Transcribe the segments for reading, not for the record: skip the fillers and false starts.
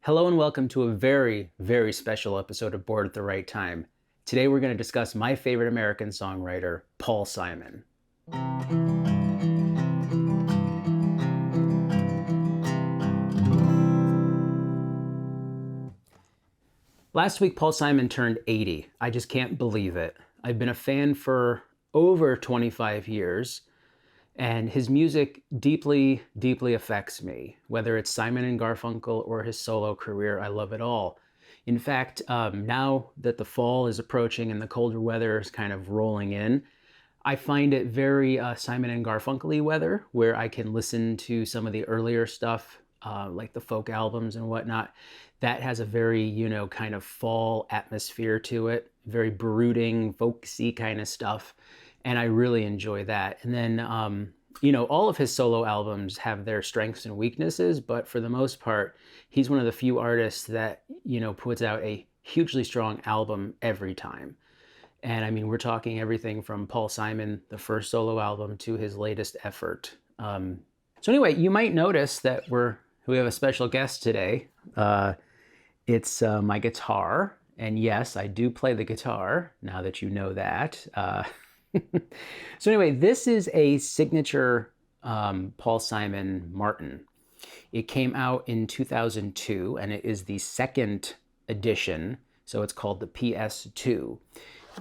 Hello and welcome to a very, very special episode of Bored at the Right Time. Today we're going to discuss my favorite American songwriter, Paul Simon. Last week, Paul Simon turned 80. I just can't believe it. I've been a fan for over 25 years, and his music deeply, deeply affects me. Whether it's Simon and Garfunkel or his solo career, I love it all. In fact, now that the fall is approaching and the colder weather is kind of rolling in, I find it very Simon and Garfunkel-y weather, where I can listen to some of the earlier stuff, like the folk albums and whatnot. That has a very, kind of fall atmosphere to it, very brooding, folksy kind of stuff. And I really enjoy that. And then, all of his solo albums have their strengths and weaknesses, but for the most part, he's one of the few artists that, puts out a hugely strong album every time. And I mean, we're talking everything from Paul Simon, the first solo album, to his latest effort. So anyway, you might notice that we have a special guest today. It's my guitar, and yes, I do play the guitar. Now that you know that. So anyway, this is a signature Paul Simon Martin. It came out in 2002, and it is the second edition. So it's called the PS2.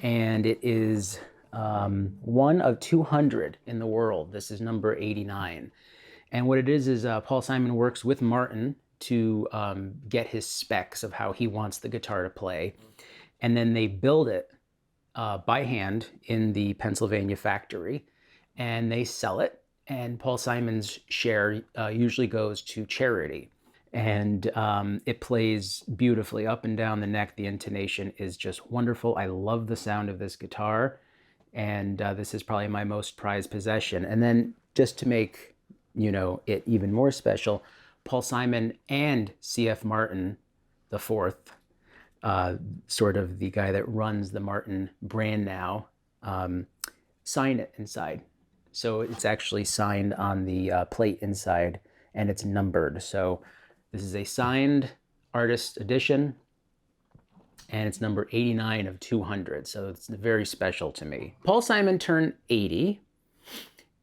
And it is one of 200 in the world. This is number 89. And what it is Paul Simon works with Martin to get his specs of how he wants the guitar to play. And then they build it by hand in the Pennsylvania factory, and they sell it. And Paul Simon's share usually goes to charity. And it plays beautifully up and down the neck. The intonation is just wonderful. I love the sound of this guitar, and this is probably my most prized possession. And then just to make it even more special, Paul Simon and C.F. Martin the fourth, sort of the guy that runs the Martin brand now, sign it inside. So it's actually signed on the plate inside, and it's numbered. So this is a signed artist edition, and it's number 89 of 200. So it's very special to me. Paul Simon turned 80.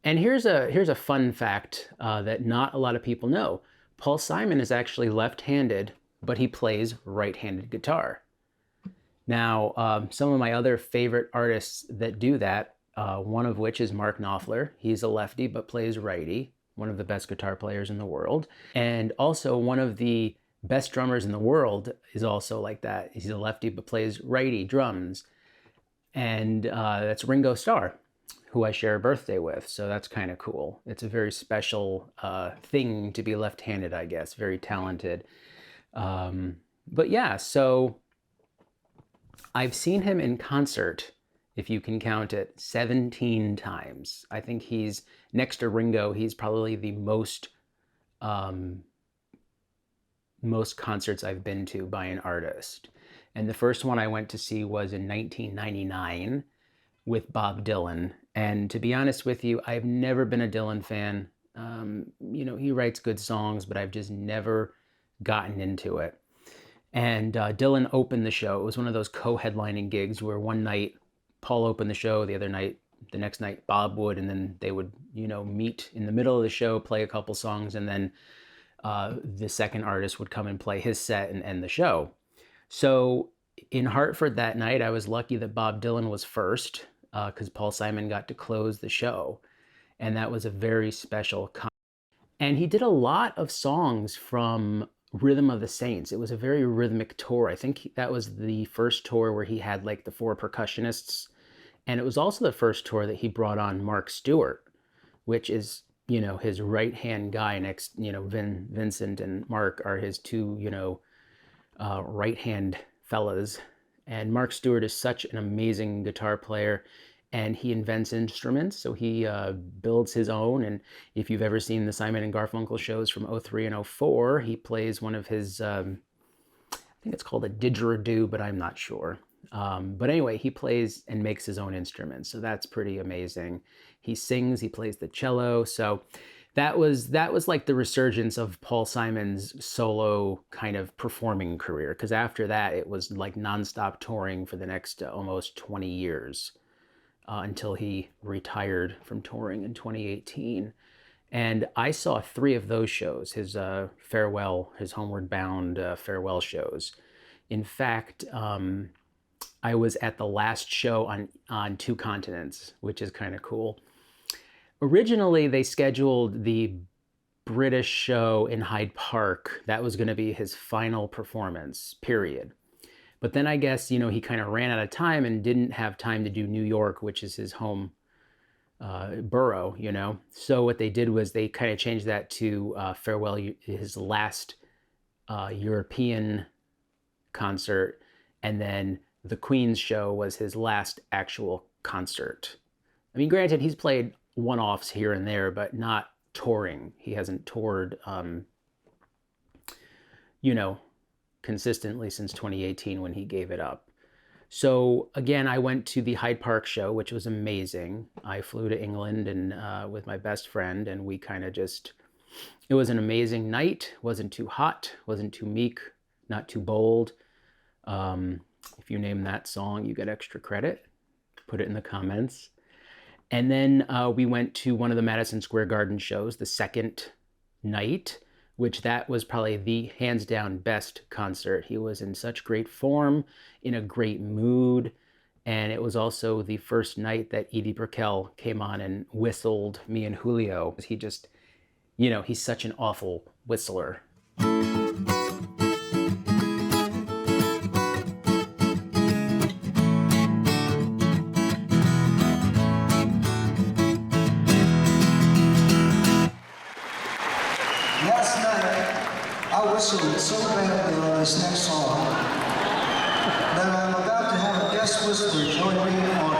And here's a fun fact that not a lot of people know. Paul Simon is actually left-handed, but he plays right-handed guitar. Now, some of my other favorite artists that do that, one of which is Mark Knopfler. He's a lefty, but plays righty. One of the best guitar players in the world. And also one of the best drummers in the world is also like that. He's a lefty, but plays righty drums. And that's Ringo Starr, who I share a birthday with. So that's kind of cool. It's a very special thing to be left-handed, I guess. Very talented. But yeah, so I've seen him in concert, if you can count it, 17 times. I think he's, next to Ringo, he's probably the most concerts I've been to by an artist. And the first one I went to see was in 1999 with Bob Dylan. And to be honest with you, I've never been a Dylan fan. He writes good songs, but I've just never gotten into it. And Dylan opened the show. It was one of those co-headlining gigs where one night Paul opened the show, the next night Bob would, and then they would, meet in the middle of the show, play a couple songs, and then the second artist would come and play his set and end the show. So in Hartford that night, I was lucky that Bob Dylan was first, because Paul Simon got to close the show. And that was a very special concert. And he did a lot of songs from Rhythm of the Saints. It was a very rhythmic tour. I think that was the first tour where he had like the four percussionists. And it was also the first tour that he brought on Mark Stewart, which is, his right-hand guy next, Vincent and Mark are his two, right-hand fellas. And Mark Stewart is such an amazing guitar player, and he invents instruments. So he builds his own. And if you've ever seen the Simon and Garfunkel shows from 03 and 04, he plays one of his, I think it's called a didgeridoo, but I'm not sure. But anyway, he plays and makes his own instruments. So that's pretty amazing. He sings, he plays the cello. So that was like the resurgence of Paul Simon's solo kind of performing career. Because after that, it was like nonstop touring for the next almost 20 years until he retired from touring in 2018. And I saw three of those shows, his farewell, his Homeward Bound farewell shows. In fact, I was at the last show on two continents, which is kind of cool. Originally, they scheduled the British show in Hyde Park. That was going to be his final performance, period. But then I guess, he kind of ran out of time and didn't have time to do New York, which is his home borough, So what they did was they kind of changed that to farewell, his last European concert. And then the Queen's show was his last actual concert. I mean, granted, he's played one-offs here and there, but not touring. He hasn't toured, consistently since 2018 when he gave it up. So again, I went to the Hyde Park show, which was amazing. I flew to England and with my best friend, and we kind of it was an amazing night. Wasn't too hot, wasn't too meek, not too bold. If you name that song, you get extra credit. Put it in the comments. And then we went to one of the Madison Square Garden shows, the second night, which that was probably the hands down best concert. He was in such great form, in a great mood. And it was also the first night that Edie Brickell came on and whistled me and Julio. He just, he's such an awful whistler. Last night, I whistled so badly on this next song that I'm about to have a guest whisperer join me on it.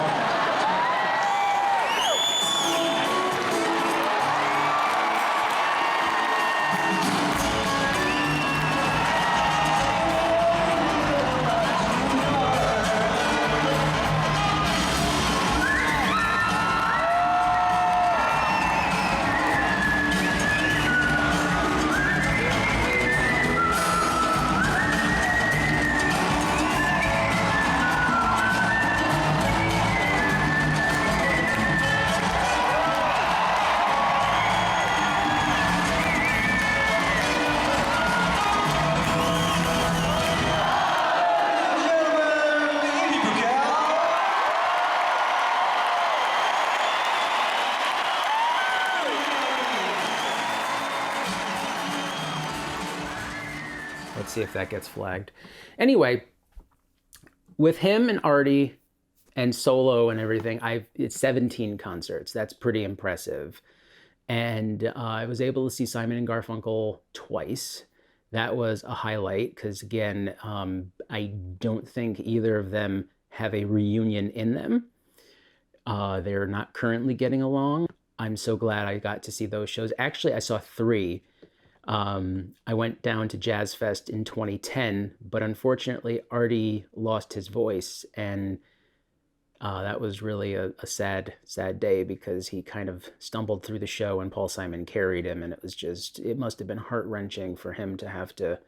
Let's see if that gets flagged. Anyway, with him and Artie and solo and everything, it's 17 concerts. That's pretty impressive. And I was able to see Simon and Garfunkel twice. That was a highlight because, again, I don't think either of them have a reunion in them. They're not currently getting along. I'm so glad I got to see those shows. Actually, I saw three. I went down to Jazz Fest in 2010, but unfortunately Artie lost his voice, and that was really a sad day because he kind of stumbled through the show and Paul Simon carried him, and it must have been heart-wrenching for him to have to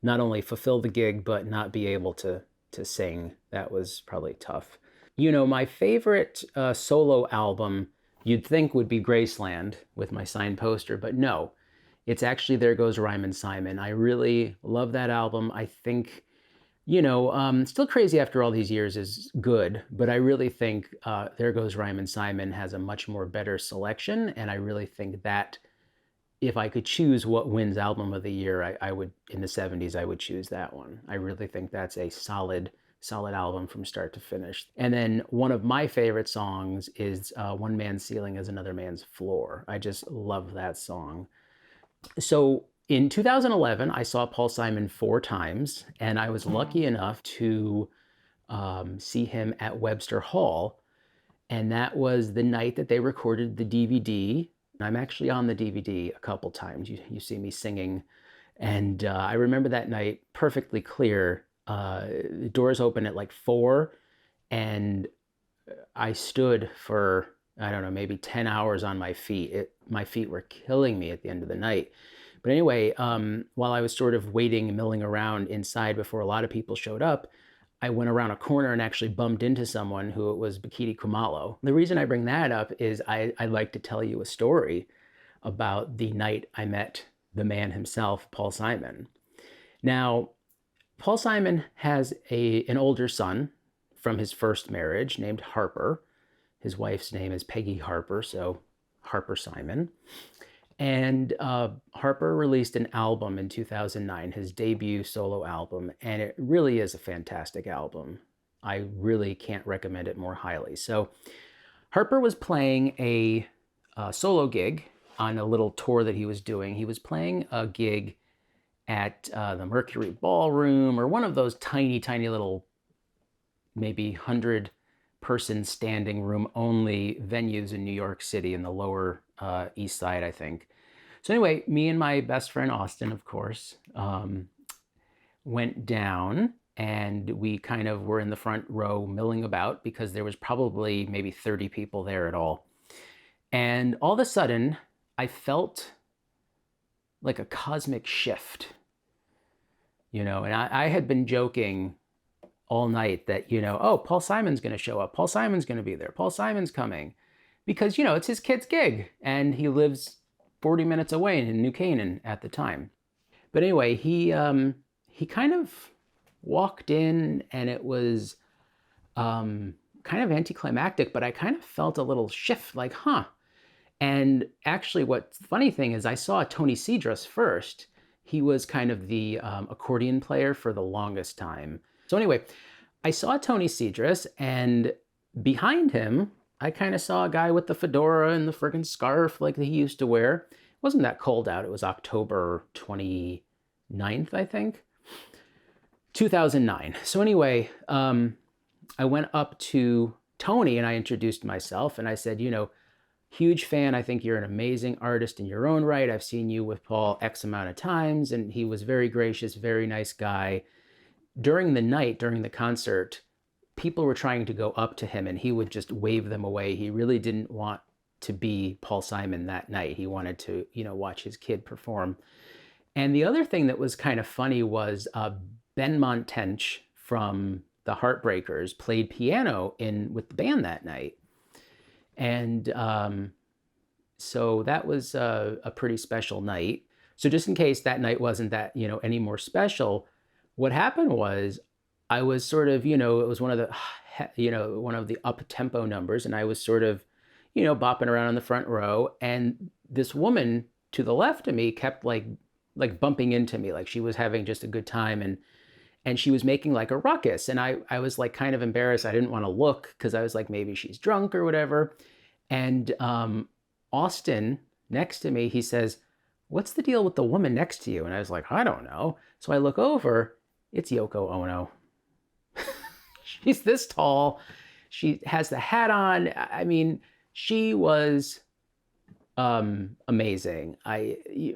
not only fulfill the gig, but not be able to sing. That was probably tough. My favorite solo album you'd think would be Graceland with my signed poster, but no. It's actually There Goes Rhymin' Simon. I really love that album. I think, Still Crazy After All These Years is good, but I really think There Goes Rhymin' Simon has a much more better selection, and I really think that if I could choose what wins album of the year, I would, in the 70s, I would choose that one. I really think that's a solid album from start to finish. And then one of my favorite songs is One Man's Ceiling is Another Man's Floor. I just love that song. So in 2011, I saw Paul Simon 4 times, and I was lucky enough to see him at Webster Hall. And that was the night that they recorded the DVD. I'm actually on the DVD a couple times. You see me singing. And I remember that night perfectly clear. The doors open at like 4, and I stood for I don't know, maybe 10 hours on my feet. My feet were killing me at the end of the night. But anyway, while I was sort of waiting and milling around inside before a lot of people showed up, I went around a corner and actually bumped into someone who it was Bikiti Kumalo. The reason I bring that up is I'd like to tell you a story about the night I met the man himself, Paul Simon. Now, Paul Simon has an older son from his first marriage named Harper. His wife's name is Peggy Harper, so Harper Simon. And Harper released an album in 2009, his debut solo album, and it really is a fantastic album. I really can't recommend it more highly. So Harper was playing a solo gig on a little tour that he was doing. He was playing a gig at the Mercury Ballroom, or one of those tiny, tiny little, maybe 100-person standing room only venues in New York City in the lower East Side, I think. So anyway, me and my best friend Austin, of course, went down, and we kind of were in the front row milling about because there was probably maybe 30 people there at all. And all of a sudden, I felt like a cosmic shift, and I had been joking all night that, oh, Paul Simon's going to show up. Paul Simon's going to be there. Paul Simon's coming. Because, it's his kid's gig, and he lives 40 minutes away in New Canaan at the time. But anyway, he kind of walked in, and it was kind of anticlimactic, but I kind of felt a little shift, like, huh. And actually, what's the funny thing is I saw Tony Cedrus first. He was kind of the accordion player for the longest time. So anyway, I saw Tony Cedrus, and behind him, I kind of saw a guy with the fedora and the friggin' scarf like he used to wear. It wasn't that cold out. It was October 29th, I think, 2009. So anyway, I went up to Tony and I introduced myself, and I said, huge fan. I think you're an amazing artist in your own right. I've seen you with Paul X amount of times. And he was very gracious, very nice guy. During the night, during the concert, people were trying to go up to him and he would just wave them away. He really didn't want to be Paul Simon that night. He wanted to, watch his kid perform. And the other thing that was kind of funny was Ben Montench from the Heartbreakers played piano with the band that night. And so that was a pretty special night. So just in case that night wasn't that, any more special, what happened was I was sort of, it was one of the up-tempo numbers, and I was sort of, bopping around in the front row, and this woman to the left of me kept like bumping into me, like she was having just a good time, and she was making like a ruckus, and I was like kind of embarrassed. I didn't want to look because I was like, maybe she's drunk or whatever. And Austin next to me, he says, "What's the deal with the woman next to you?" And I was like, I don't know. So I look over, it's Yoko Ono. She's this tall. She has the hat on. I mean, she was amazing.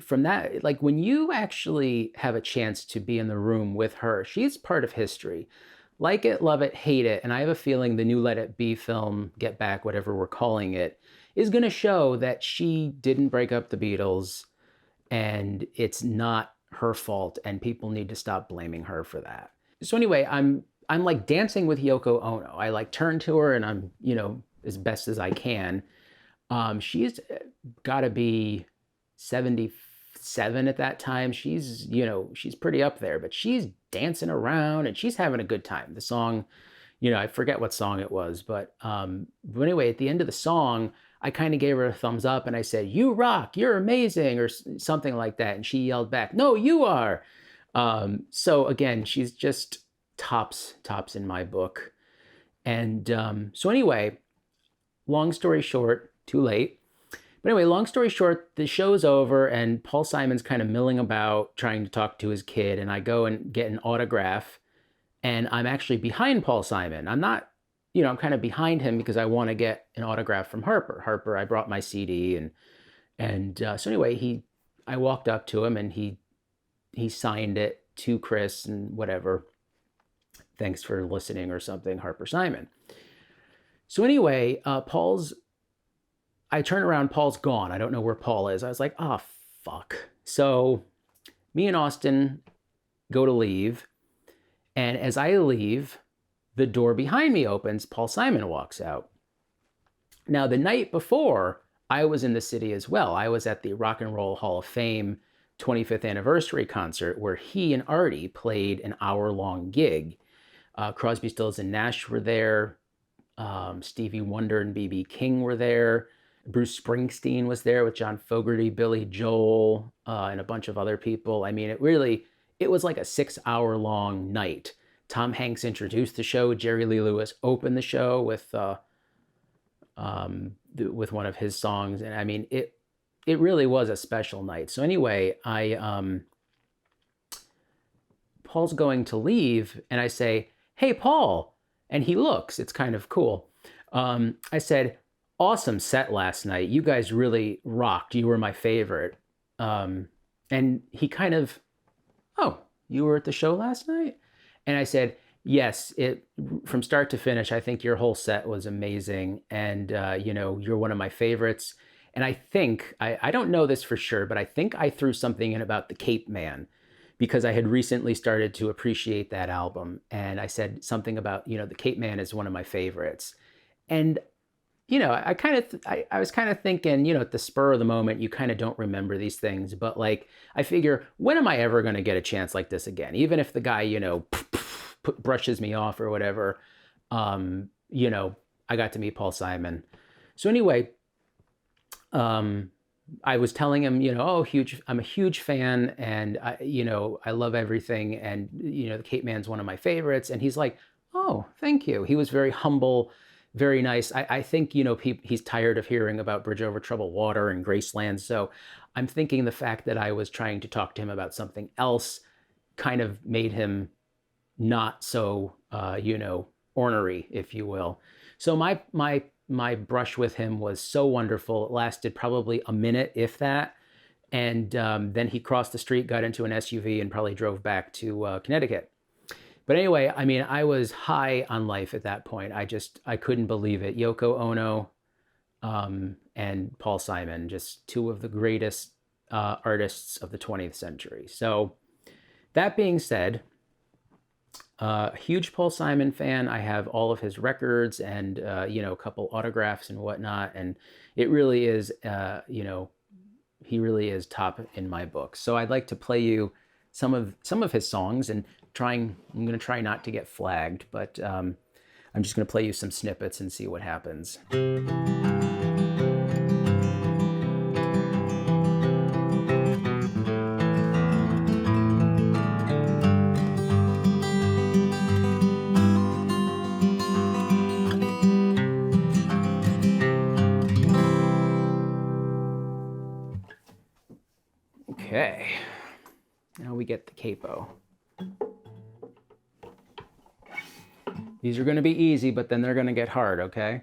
From that, like when you actually have a chance to be in the room with her, she's part of history. Like it, love it, hate it. And I have a feeling the new Let It Be film, Get Back, whatever we're calling it, is going to show that she didn't break up the Beatles and it's not her fault, and people need to stop blaming her for that. So anyway, I'm like dancing with Yoko Ono. I like turn to her and I'm, as best as I can. She's got to be 77 at that time. She's, she's pretty up there, but she's dancing around and she's having a good time. The song, I forget what song it was, but anyway, at the end of the song, I kind of gave her a thumbs up and I said, "You rock, you're amazing," or something like that. And she yelled back, "No, you are." So again, she's just tops in my book. And so anyway, long story short, too late. But anyway, long story short, the show's over and Paul Simon's kind of milling about trying to talk to his kid. And I go and get an autograph, and I'm actually behind Paul Simon. I'm not, I'm kind of behind him because I want to get an autograph from Harper. I brought my CD and so anyway, I walked up to him and he signed it to Chris and whatever. Thanks for listening or something, Harper Simon. So anyway, Paul's I turn around, Paul's gone. I don't know where Paul is. I was like, oh, fuck. So me and Austin go to leave. And as I leave, the door behind me opens. Paul Simon walks out. Now, the night before, I was in the city as well. I was at the Rock and Roll Hall of Fame 25th anniversary concert where he and Artie played an hour-long gig. Crosby, Stills, and Nash were there. Stevie Wonder and B.B. King were there. Bruce Springsteen was there with John Fogerty, Billy Joel, and a bunch of other people. I mean, it was like a 6-hour-long night. Tom Hanks introduced the show. Jerry Lee Lewis opened the show with one of his songs, and I mean, it really was a special night. So anyway, Paul's going to leave, and I say, "Hey, Paul," and he looks. It's kind of cool. I said, "Awesome set last night. You guys really rocked. You were my favorite." And he kind of, "Oh, you were at the show last night?" And I said, "Yes, from start to finish, I think your whole set was amazing. And, you're one of my favorites." And I think, I don't know this for sure, but I think I threw something in about the Cape Man because I had recently started to appreciate that album. And I said something about, the Cape Man is one of my favorites. And, I was kind of thinking, at the spur of the moment, you kind of don't remember these things. But like, I figure, when am I ever going to get a chance like this again? Even if the guy, brushes me off or whatever, I got to meet Paul Simon. So anyway, I was telling him, I'm a huge fan, and I love everything, and the Cape Man's one of my favorites. And he's like, "Oh, thank you." He was very humble, very nice. I think he's tired of hearing about Bridge Over Troubled Water and Graceland. So I'm thinking the fact that I was trying to talk to him about something else kind of made him not so ornery, if you will. So my brush with him was so wonderful. It lasted probably a minute, if that. And then he crossed the street, got into an SUV, and probably drove back to Connecticut. But anyway, I mean, I was high on life at that point. I couldn't believe it. Yoko Ono and Paul Simon, just two of the greatest artists of the 20th century. So that being said, a huge Paul Simon fan. I have all of his records and, a couple autographs and whatnot. And it really is, he really is top in my book. So I'd like to play you some of his songs, and I'm going to try not to get flagged, but I'm just going to play you some snippets and see what happens. Okay, now we get the capo. These are going to be easy, but then they're going to get hard, okay?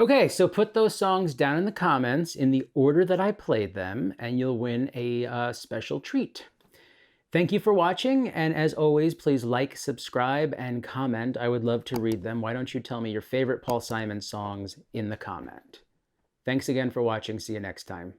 Okay, so put those songs down in the comments in the order that I played them, and you'll win a special treat. Thank you for watching, and as always, please like, subscribe, and comment. I would love to read them. Why don't you tell me your favorite Paul Simon songs in the comment? Thanks again for watching. See you next time.